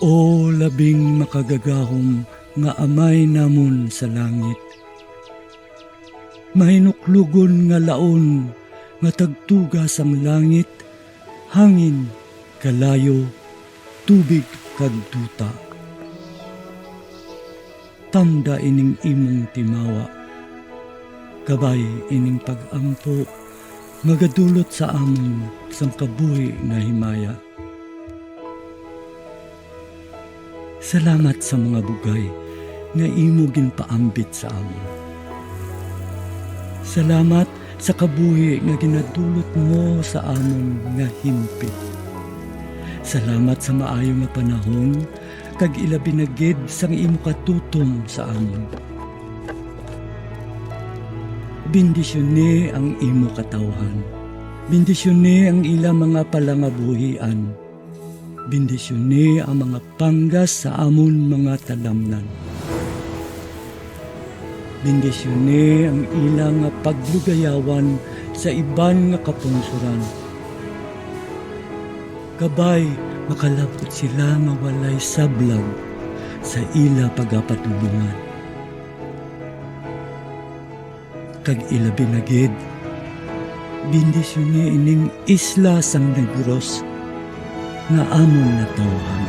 O labing makagagahom nga amay namon sa langit. Mahinuklugon nga laon nga tagtugas ang langit, hangin, kalayo, tubig kag duta. Tamda ining imong timawa, kabay ining pag-ampo, magadulot sa amon sang kabuhi nga himaya. Salamat sa mga bugay nga imo ginpaambit sa amon. Salamat sa kabuhi nga ginadulot mo sa amon nga himpit. Salamat sa maayo nga panahon kag ilabi na gid sang imo katutom sa amon. Bendisyon ni ang imo katawhan. Bendisyon ni ang ila mga palangabuhian. Bendisyon ni ang mga panggas sa amon mga talamnan. Bendisyon ni ang ilang nga paglugayawan sa iban nga kapungsuran. Kabay, makalapot sila nga walay sablag sa ila pagapatulungan. Kag ilabi na gid, bendisyon ni ining isla sang Negros nga amon natawhan.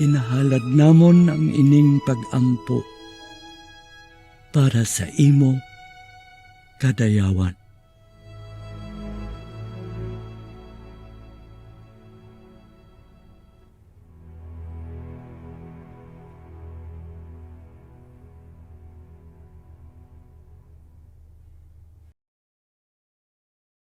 Kinahalad namon ang ining pag-ampo para sa imo kadayawan.